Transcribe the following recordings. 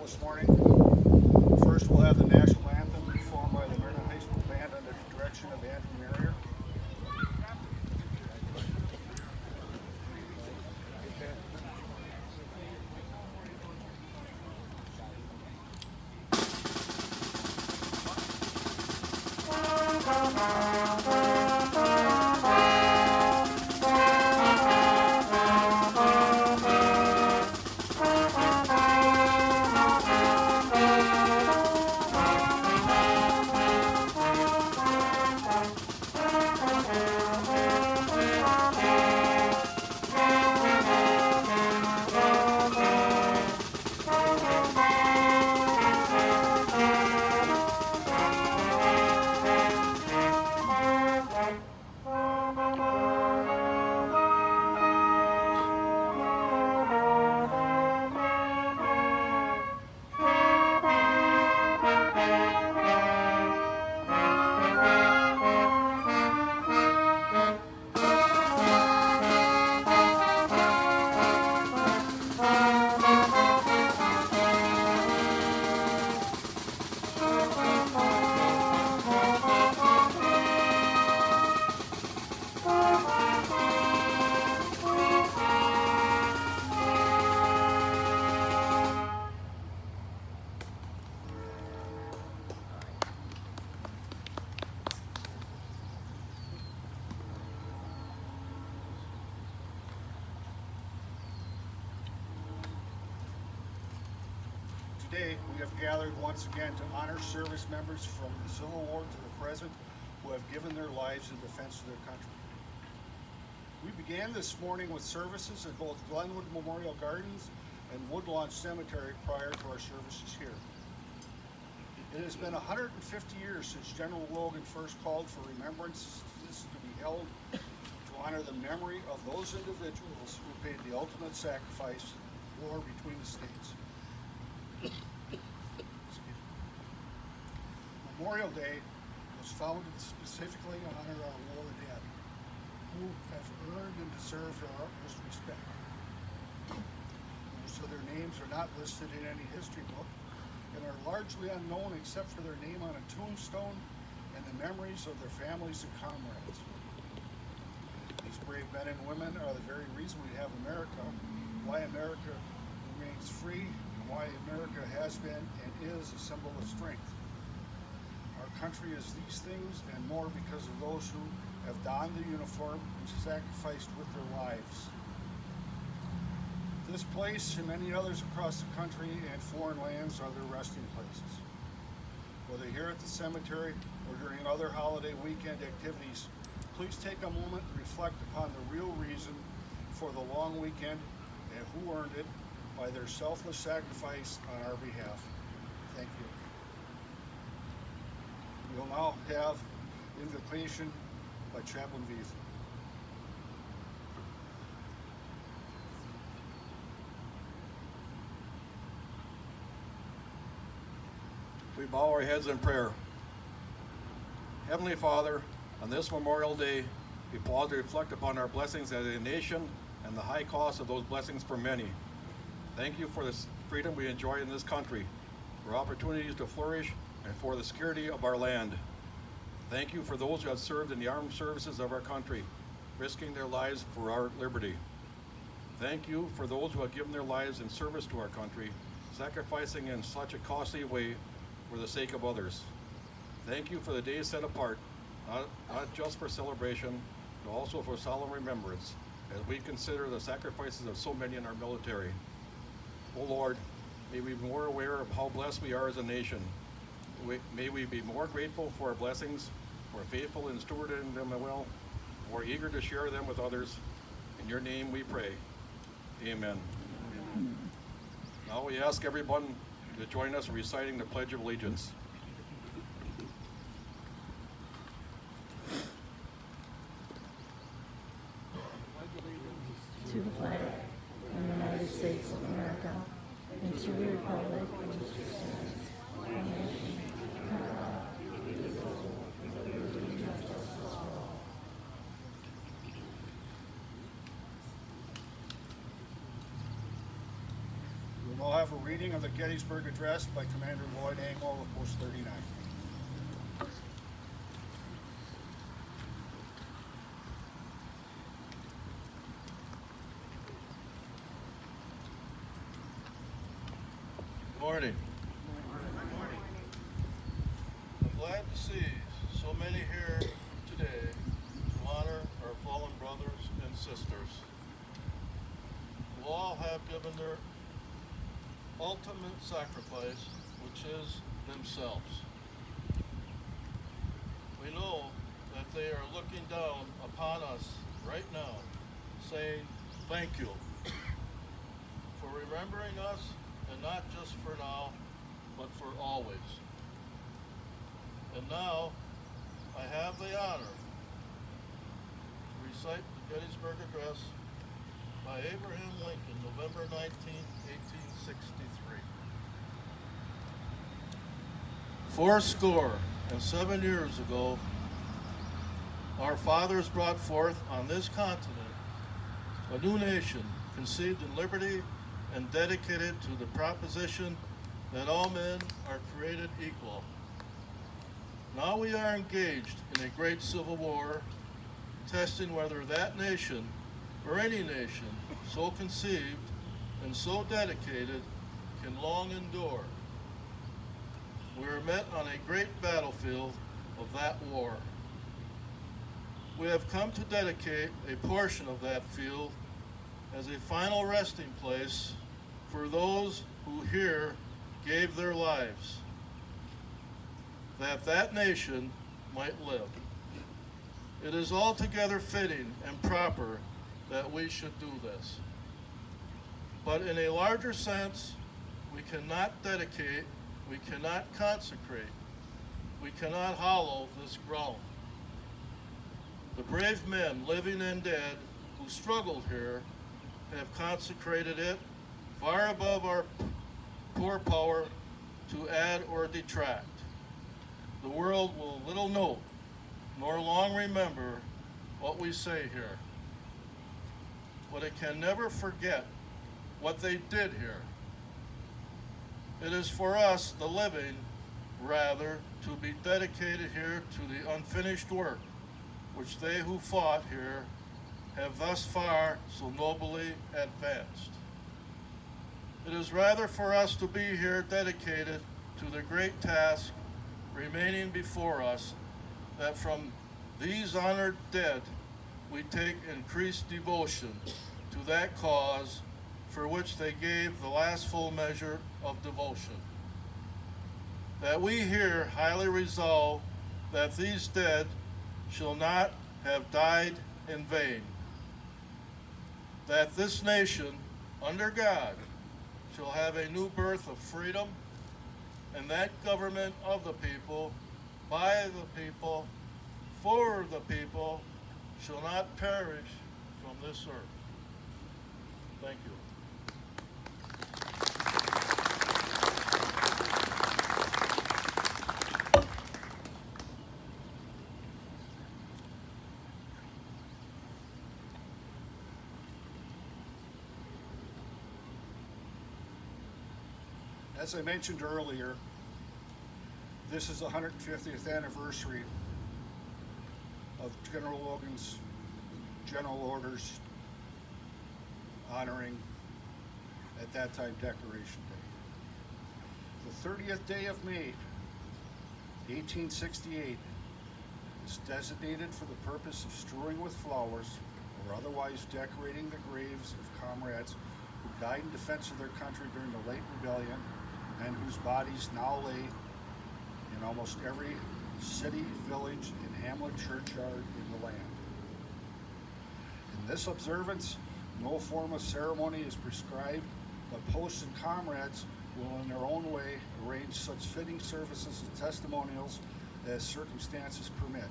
this morning. First, we'll have the national anthem performed by the Marinette High School Band under the direction of Andrew Marrier. Today, we have gathered once again to honor service members from the Civil War to the present who have given their lives in defense of their country. We began this morning with services at both Glenwood Memorial Gardens and Woodlawn Cemetery prior to our services here. It has been 150 years since General Logan first called for remembrances to be held to honor the memory of those individuals who paid the ultimate sacrifice in war between the states. Memorial Day was founded specifically to honor our war dead, who have earned and deserved our utmost respect. Most of their names are not listed in any history book and are largely unknown except for their name on a tombstone and the memories of their families and comrades. These brave men and women are the very reason we have America, why America remains free, and why America has been and is a symbol of strength. Our country is these things and more because of those who have donned the uniform and sacrificed with their lives. This place and many others across the country and foreign lands are their resting places. Whether here at the cemetery or during other holiday weekend activities, please take a moment and reflect upon the real reason for the long weekend and who earned it by their selfless sacrifice on our behalf. Thank you. We'll now have invocation by Chaplain Veith. We bow our heads in prayer. Heavenly Father, on this Memorial Day, we pause to reflect upon our blessings as a nation and the high cost of those blessings for many. Thank you for the freedom we enjoy in this country, for opportunities to flourish, and for the security of our land. Thank you for those who have served in the armed services of our country, risking their lives for our liberty. Thank you for those who have given their lives in service to our country, sacrificing in such a costly way for the sake of others. Thank you for the days set apart, not just for celebration, but also for solemn remembrance, as we consider the sacrifices of so many in our military. O Lord, may we be more aware of how blessed we are as a nation. May we be more grateful for our blessings, more faithful in stewarding them well, more eager to share them with others. In your name we pray. Amen. Now we ask everyone to join us in reciting the Pledge of Allegiance. To the flag of the United States of America and to the republic which stands one nation, under God, indivisible, with liberty and justice for all. We will have a reading of the Gettysburg Address by Commander Lloyd Anglo of Post 39. Morning. I'm glad to see so many here today to honor our fallen brothers and sisters who all have given their ultimate sacrifice, which is themselves. We know that they are looking down upon us right now, saying thank you for remembering us, and not just for now, but for always. And now, I have the honor to recite the Gettysburg Address by Abraham Lincoln, November 19th, 1863. fourscore and 7 years ago, our fathers brought forth on this continent a new nation conceived in liberty and dedicated to the proposition that all men are created equal. Now we are engaged in a great civil war, testing whether that nation, or any nation, so conceived and so dedicated, can long endure. We are met on a great battlefield of that war. We have come to dedicate a portion of that field as a final resting place for those who here gave their lives, that that nation might live. It is altogether fitting and proper that we should do this. But in a larger sense, we cannot dedicate, we cannot consecrate, we cannot hallow this ground. The brave men, living and dead, who struggled here, have consecrated it far above our poor power to add or detract. The world will little note, nor long remember what we say here. But it can never forget what they did here. It is for us, the living, rather, to be dedicated here to the unfinished work which they who fought here have thus far so nobly advanced. It is rather for us to be here dedicated to the great task remaining before us, that from these honored dead we take increased devotion to that cause for which they gave the last full measure of devotion. That we here highly resolve that these dead shall not have died in vain. That this nation, under God, shall have a new birth of freedom, and that government of the people, by the people, for the people, shall not perish from this earth. Thank you. As I mentioned earlier, this is the 150th anniversary of General Logan's general orders honoring, at that time, Decoration Day. The 30th day of May, 1868, is designated for the purpose of strewing with flowers or otherwise decorating the graves of comrades who died in defense of their country during the late rebellion, and whose bodies now lay in almost every city, village, and hamlet churchyard in the land. In this observance, no form of ceremony is prescribed, but posts and comrades will in their own way arrange such fitting services and testimonials as circumstances permit.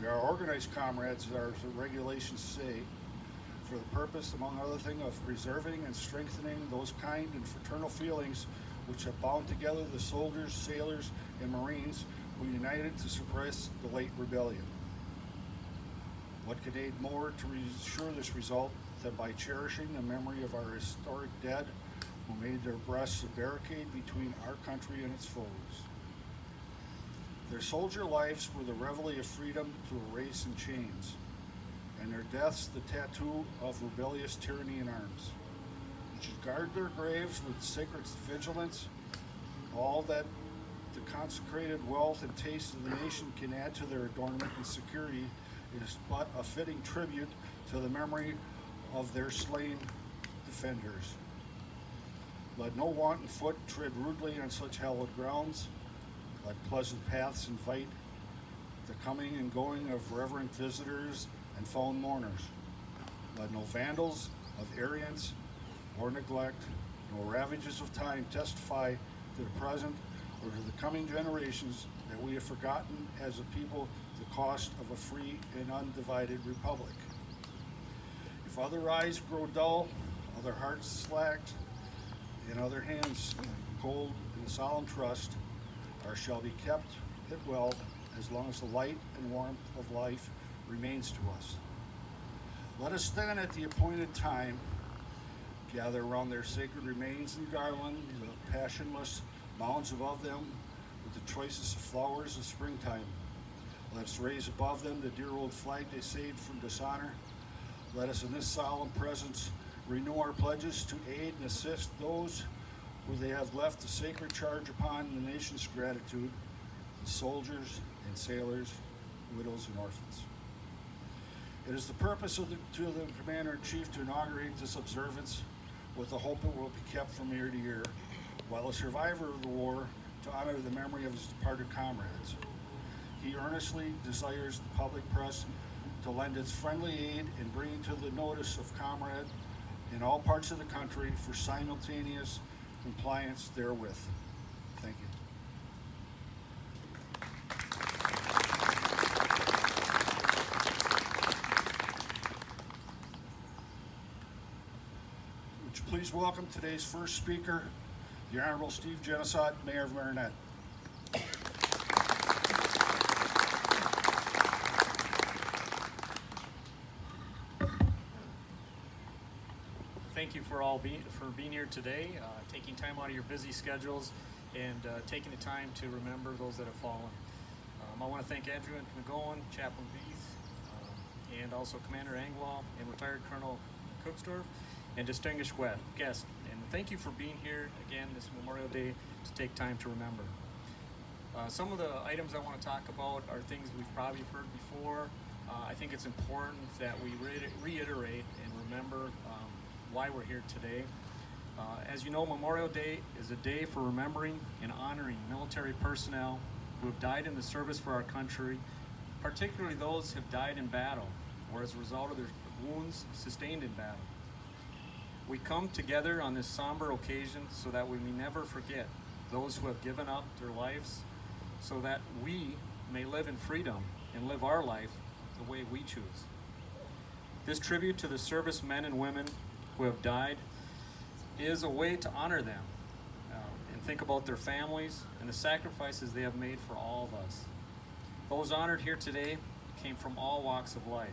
We are organized comrades, as our regulations say, for the purpose, among other things, of preserving and strengthening those kind and fraternal feelings which have bound together the soldiers, sailors, and Marines who united to suppress the late rebellion. What could aid more to ensure this result than by cherishing the memory of our historic dead who made their breasts a barricade between our country and its foes. Their soldier lives were the reveille of freedom to a race in chains, and their deaths the tattoo of rebellious tyranny in arms. We should guard their graves with sacred vigilance. All that the consecrated wealth and taste of the nation can add to their adornment and security is but a fitting tribute to the memory of their slain defenders. Let no wanton foot tread rudely on such hallowed grounds. Let pleasant paths invite the coming and going of reverent visitors and fallen mourners. Let no vandals of arrogance or neglect, nor ravages of time testify to the present or to the coming generations that we have forgotten as a people the cost of a free and undivided republic. If other eyes grow dull, other hearts slacked, and other hands cold in the solemn trust, ours shall be kept it well as long as the light and warmth of life remains to us. Let us then at the appointed time gather around their sacred remains and garland the passionless mounds above them with the choicest flowers of springtime. Let us raise above them the dear old flag they saved from dishonor. Let us in this solemn presence renew our pledges to aid and assist those who they have left the sacred charge upon the nation's gratitude, the soldiers and sailors, widows and orphans. It is the purpose of the Commander-in-Chief to inaugurate this observance with the hope it will be kept from year to year, while a survivor of the war to honor the memory of his departed comrades. He earnestly desires the public press to lend its friendly aid in bringing to the notice of comrade in all parts of the country for simultaneous compliance therewith. Thank you. Would you please welcome today's first speaker, the Honorable Steve Genisot, Mayor of Marinette. Thank you for being here today, taking time out of your busy schedules, and taking the time to remember those that have fallen. I want to thank Andrew McGowan, Chaplain Beath, and also Commander Angwall and Retired Colonel Cooksdorf, and distinguished guests. And thank you for being here again this Memorial Day to take time to remember. Some of the items I want to talk about are things we've probably heard before. I think it's important that we reiterate and remember why we're here today. As you know, Memorial Day is a day for remembering and honoring military personnel who have died in the service for our country, particularly those who have died in battle or as a result of their wounds sustained in battle. We come together on this somber occasion so that we may never forget those who have given up their lives so that we may live in freedom and live our life the way we choose. This tribute to the servicemen and women who have died is a way to honor them and think about their families and the sacrifices they have made for all of us. Those honored here today came from all walks of life,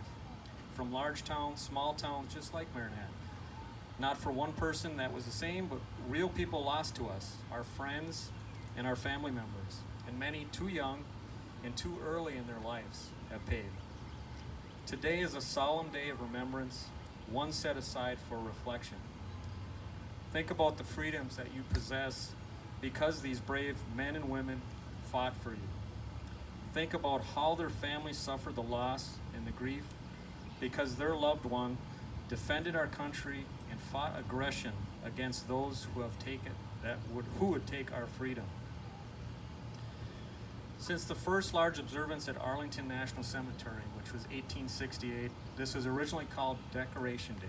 from large towns, small towns, just like Marinette. Not for one person that was the same, but real people lost to us, our friends and our family members, and many too young and too early in their lives have paid. Today is a solemn day of remembrance, one set aside for reflection. Think about the freedoms that you possess because these brave men and women fought for you. Think about how their families suffered the loss and the grief because their loved one defended our country and fought aggression against those who would take our freedom. Since the first large observance at Arlington National Cemetery, which was 1868, this was originally called Decoration Day.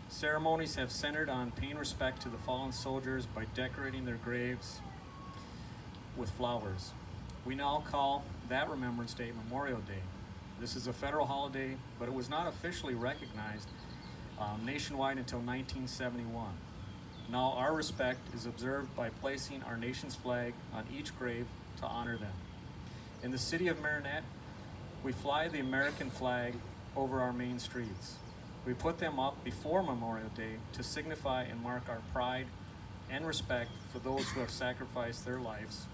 Ceremonies have centered on paying respect to the fallen soldiers by decorating their graves with flowers. We now call that Remembrance Day Memorial Day. This is a federal holiday, but it was not officially recognized nationwide until 1971. Now our respect is observed by placing our nation's flag on each grave to honor them. In the city of Marinette, we fly the American flag over our main streets. We put them up before Memorial Day to signify and mark our pride and respect for those who have sacrificed their lives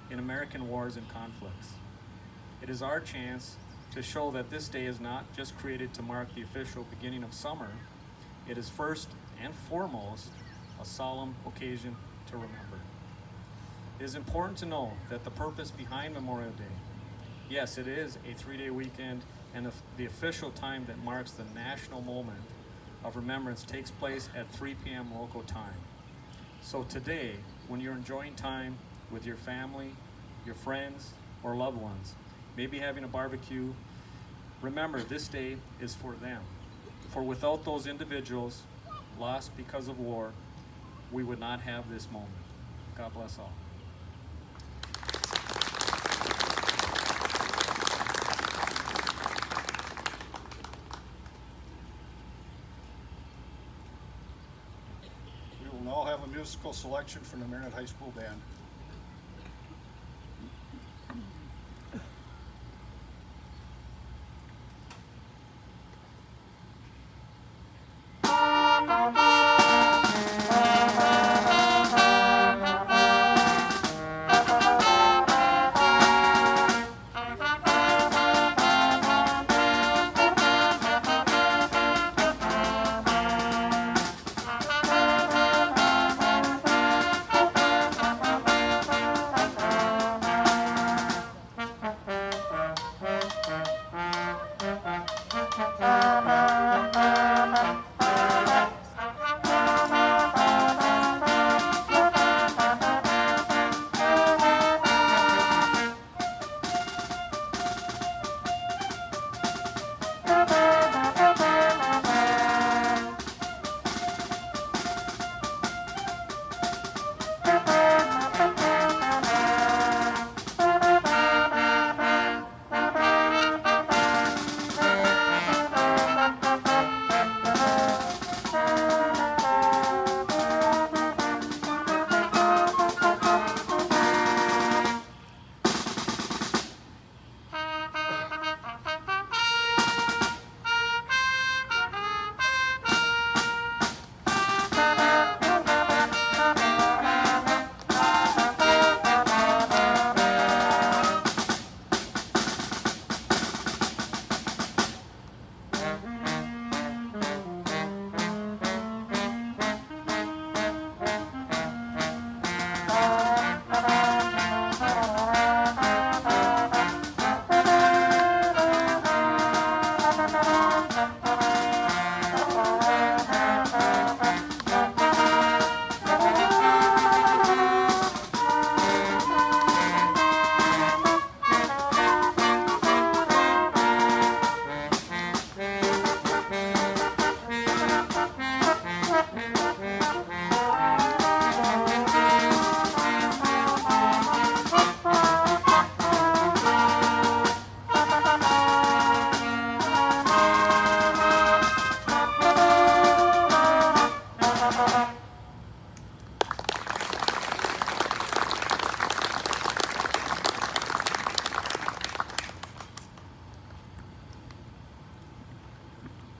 in American wars and conflicts. It is our chance to show that this day is not just created to mark the official beginning of summer. It is first and foremost a solemn occasion to remember. It is important to know that the purpose behind Memorial Day, yes, it is a 3-day weekend, and the official time that marks the national moment of remembrance takes place at 3 p.m. local time. So today, when you're enjoying time with your family, your friends, or loved ones, maybe having a barbecue, remember this day is for them. For without those individuals lost because of war, we would not have this moment. God bless all. We will now have a musical selection from the Marinette High School Band.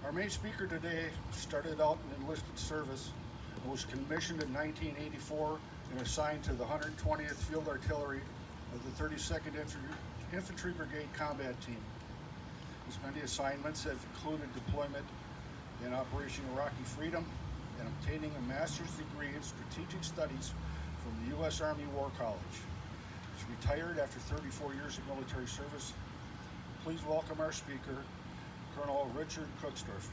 Our main speaker today started out in enlisted service and was commissioned in 1984 and assigned to the 120th Field Artillery of the 32nd Infantry Brigade Combat Team. His many assignments have included deployment in Operation Iraqi Freedom and obtaining a master's degree in strategic studies from the U.S. Army War College. He's retired after 34 years of military service. Please welcome our speaker, Colonel Richard Cooksdorf.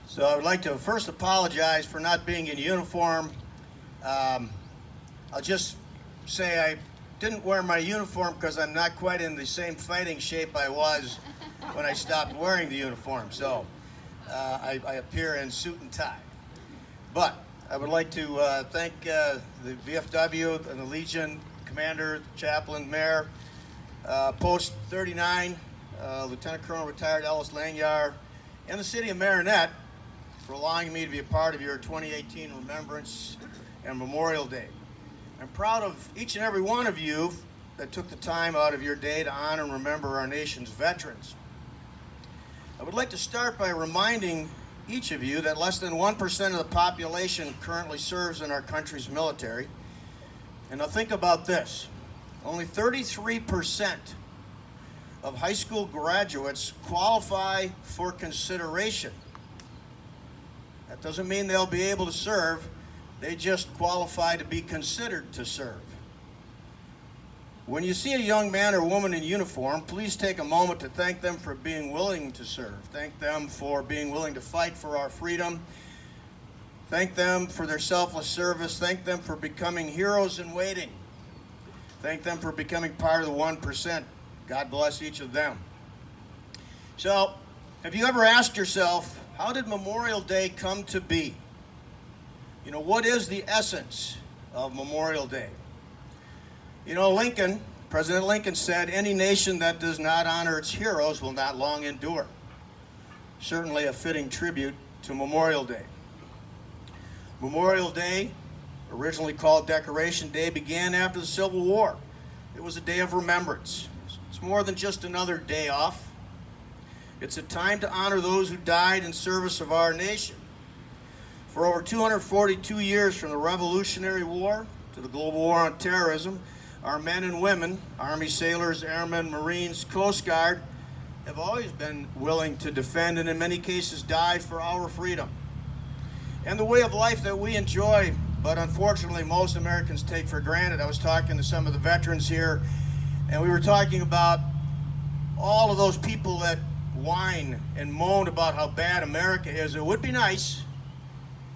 So I would like to first apologize for not being in uniform. I'll just say I didn't wear my uniform because I'm not quite in the same fighting shape I was when I stopped wearing the uniform. So I appear in suit and tie. But I would like to thank the VFW and the Legion Commander, Chaplain, Mayor, Post 39, Lieutenant Colonel retired Ellis Lanyar, and the city of Marinette for allowing me to be a part of your 2018 Remembrance and Memorial Day. I'm proud of each and every one of you that took the time out of your day to honor and remember our nation's veterans. I would like to start by reminding each of you that less than 1% of the population currently serves in our country's military. And now think about this. Only 33% of high school graduates qualify for consideration. That doesn't mean they'll be able to serve. They just qualify to be considered to serve. When you see a young man or woman in uniform, please take a moment to thank them for being willing to serve. Thank them for being willing to fight for our freedom. Thank them for their selfless service. Thank them for becoming heroes in waiting. Thank them for becoming part of the 1%. God bless each of them. So, have you ever asked yourself, how did Memorial Day come to be? You know, what is the essence of Memorial Day? You know, President Lincoln said, any nation that does not honor its heroes will not long endure. Certainly a fitting tribute to Memorial Day. Memorial Day, originally called Decoration Day, began after the Civil War. It was a day of remembrance. It's more than just another day off. It's a time to honor those who died in service of our nation. For over 242 years, from the Revolutionary War to the global war on terrorism, our men and women, Army sailors, airmen, Marines, Coast Guard, have always been willing to defend and in many cases die for our freedom. And the way of life that we enjoy, but unfortunately most Americans take for granted. I was talking to some of the veterans here, and we were talking about all of those people that whine and moan about how bad America is. It would be nice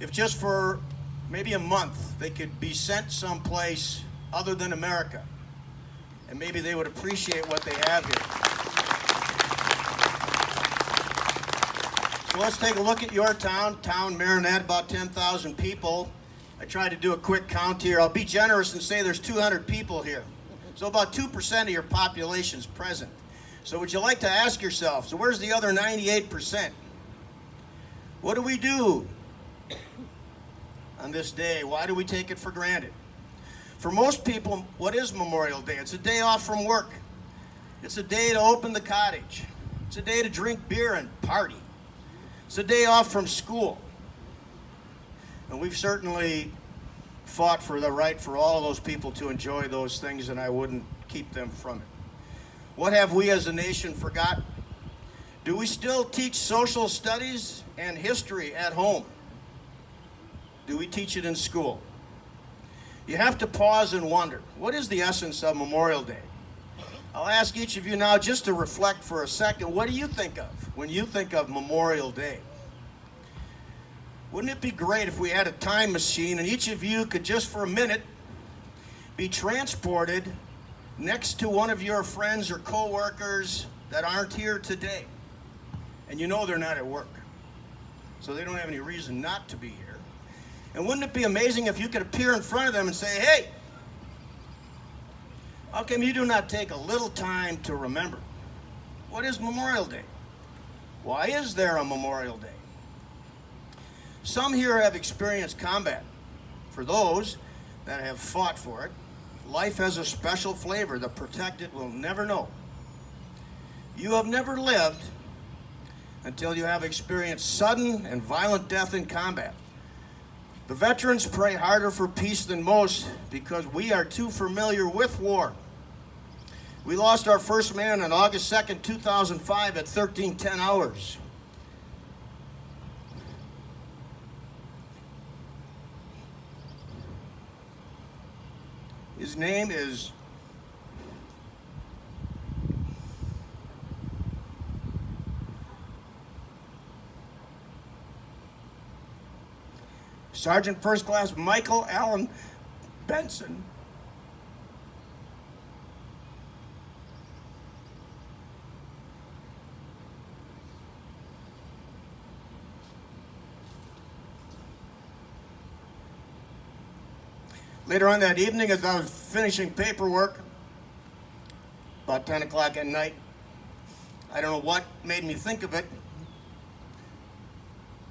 if just for maybe a month they could be sent someplace other than America, and maybe they would appreciate what they have here. So let's take a look at your town Marinette, about 10,000 people. I tried to do a quick count here. I'll be generous and say there's 200 people here. So about 2% of your population is present. So would you like to ask yourself, so where's the other 98%? What do we do on this day? Why do we take it for granted? For most people, what is Memorial Day? It's a day off from work. It's a day to open the cottage. It's a day to drink beer and party. It's a day off from school. And we've certainly fought for the right for all of those people to enjoy those things, and I wouldn't keep them from it. What have we as a nation forgotten? Do we still teach social studies and history at home? Do we teach it in school? You have to pause and wonder, what is the essence of Memorial Day? I'll ask each of you now just to reflect for a second. What do you think of when you think of Memorial Day? Wouldn't it be great if we had a time machine and each of you could just for a minute be transported next to one of your friends or coworkers that aren't here today? And you know they're not at work, so they don't have any reason not to be here. And wouldn't it be amazing if you could appear in front of them and say, hey, how come you do not take a little time to remember? What is Memorial Day? Why is there a Memorial Day? Some here have experienced combat. For those that have fought for it, life has a special flavor the protected will never know. You have never lived until you have experienced sudden and violent death in combat. The veterans pray harder for peace than most because we are too familiar with war. We lost our first man on August 2nd, 2005 at 13:10 hours. His name is Sergeant First Class Michael Allen Benson. Later on that evening, as I was finishing paperwork, about 10 o'clock at night, I don't know what made me think of it,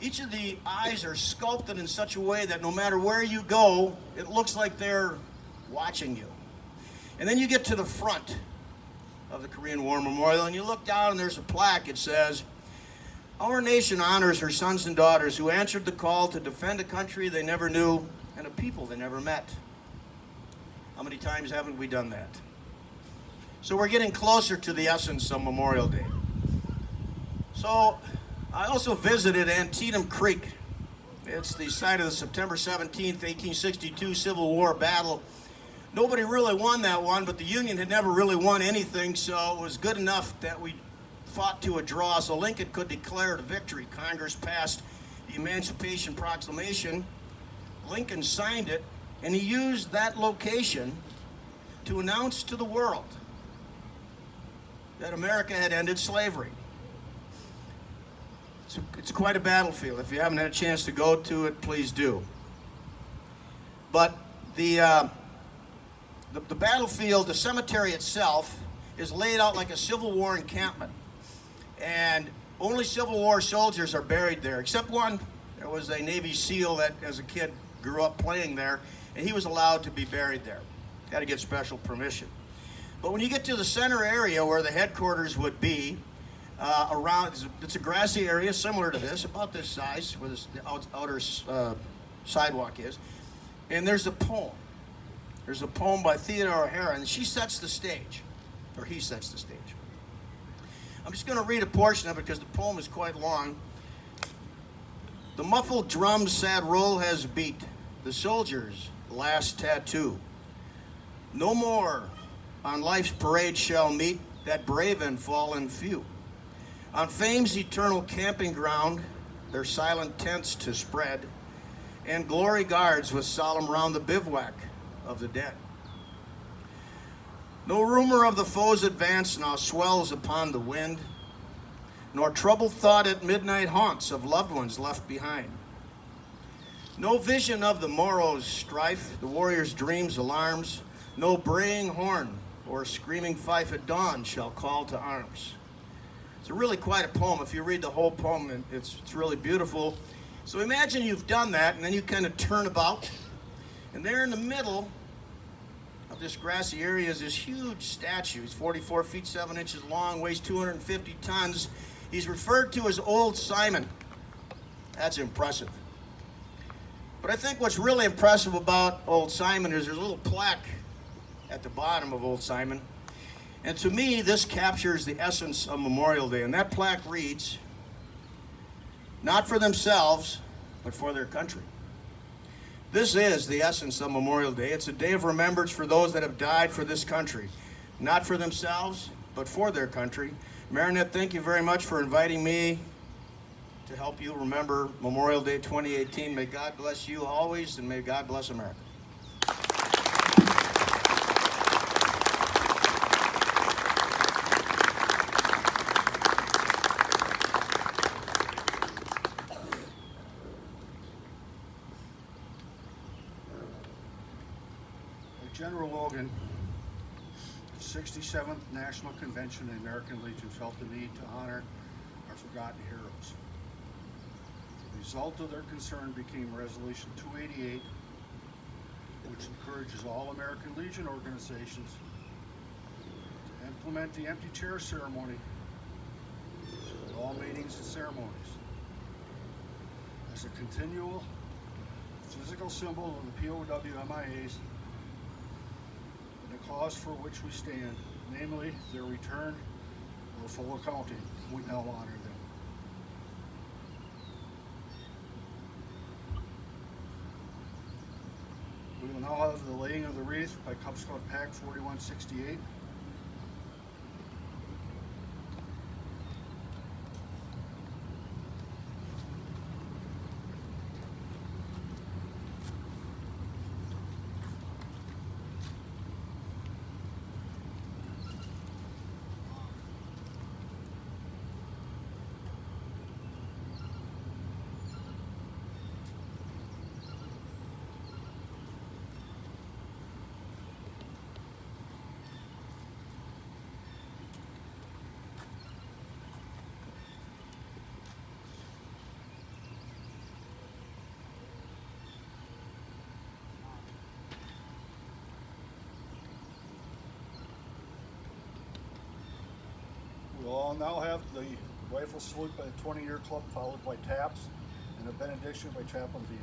Each of the eyes are sculpted in such a way that no matter where you go, it looks like they're watching you. And then you get to the front of the Korean War Memorial and you look down and there's a plaque. It says, "Our nation honors her sons and daughters who answered the call to defend a country they never knew and a people they never met." How many times haven't we done that? So we're getting closer to the essence of Memorial Day. So I also visited Antietam Creek. It's the site of the September 17th, 1862 Civil War battle. Nobody really won that one, but the Union had never really won anything, so it was good enough that we fought to a draw so Lincoln could declare it a victory. Congress passed the Emancipation Proclamation. Lincoln signed it, and he used that location to announce to the world that America had ended slavery. It's quite a battlefield. If you haven't had a chance to go to it, please do. But the battlefield, the cemetery itself, is laid out like a Civil War encampment. And only Civil War soldiers are buried there, except one. There was a Navy SEAL that, as a kid, grew up playing there, and he was allowed to be buried there. Got to get special permission. But when you get to the center area where the headquarters would be, it's a grassy area similar to this, about this size, where the outer sidewalk is. And there's a poem. There's a poem by Theodore O'Hara, and she sets the stage, or he sets the stage. I'm just going to read a portion of it because the poem is quite long. "The muffled drum's sad roll has beat the soldier's last tattoo. No more on life's parade shall meet that brave and fallen few. On fame's eternal camping ground, their silent tents to spread, and glory guards with solemn round the bivouac of the dead. No rumor of the foe's advance now swells upon the wind, nor troubled thought at midnight haunts of loved ones left behind. No vision of the morrow's strife, the warrior's dreams, alarms, no braying horn or screaming fife at dawn shall call to arms." It's really quite a poem. If you read the whole poem, it's really beautiful. So imagine you've done that, and then you kind of turn about, and there in the middle of this grassy area is this huge statue. He's 44 feet 7 inches long, weighs 250 tons. He's referred to as Old Simon. That's impressive. But I think what's really impressive about Old Simon is there's a little plaque at the bottom of Old Simon. And to me, this captures the essence of Memorial Day. And that plaque reads, "Not for themselves, but for their country." This is the essence of Memorial Day. It's a day of remembrance for those that have died for this country. Not for themselves, but for their country. Marinette, thank you very much for inviting me to help you remember Memorial Day 2018. May God bless you always, and may God bless America. General Logan, 67th National Convention of the American Legion felt the need to honor our forgotten heroes. The result of their concern became Resolution 288, which encourages all American Legion organizations to implement the empty chair ceremony at all meetings and ceremonies as a continual physical symbol of the POW MIAs, the cause for which we stand, namely their return or full accounting. We now honor them. We will now have the laying of the wreath by Cub Scout Pack 4168. will now have the rifle salute by the 20-year club, followed by taps, and a benediction by Chaplain Veith.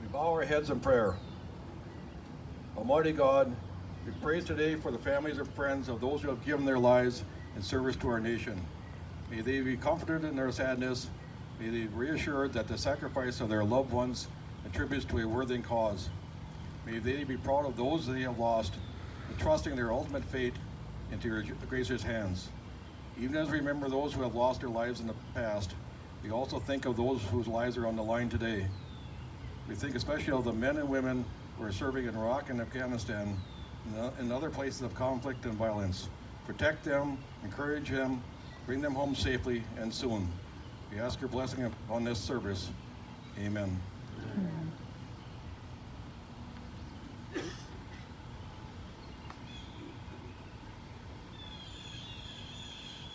We bow our heads in prayer. Almighty God, we pray today for the families and friends of those who have given their lives in service to our nation. May they be comforted in their sadness. May they be reassured that the sacrifice of their loved ones contributes to a worthy cause. May they be proud of those they have lost, and trusting their ultimate fate into your gracious hands. Even as we remember those who have lost their lives in the past, we also think of those whose lives are on the line today. We think especially of the men and women who are serving in Iraq and Afghanistan and other places of conflict and violence. Protect them, encourage them, bring them home safely and soon. We ask your blessing upon this service. Amen. Amen.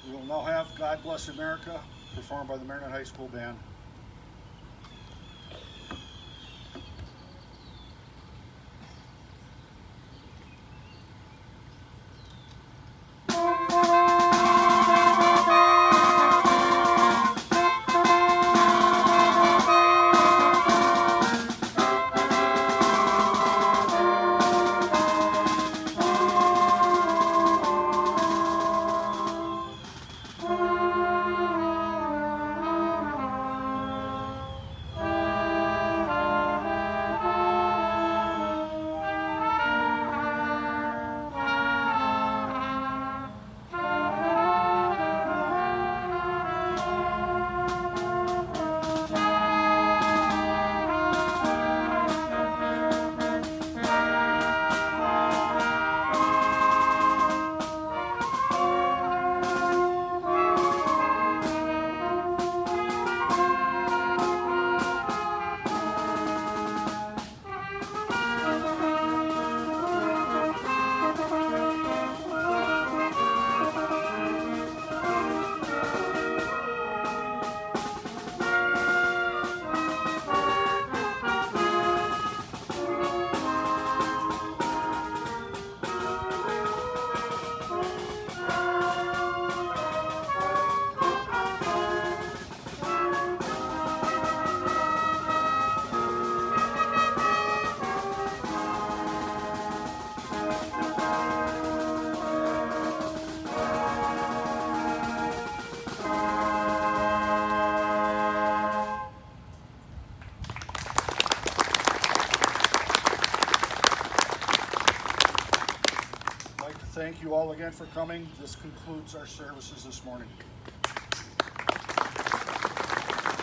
We will now have God Bless America, performed by the Marinette High School Band. Thank you all again for coming. This concludes our services this morning.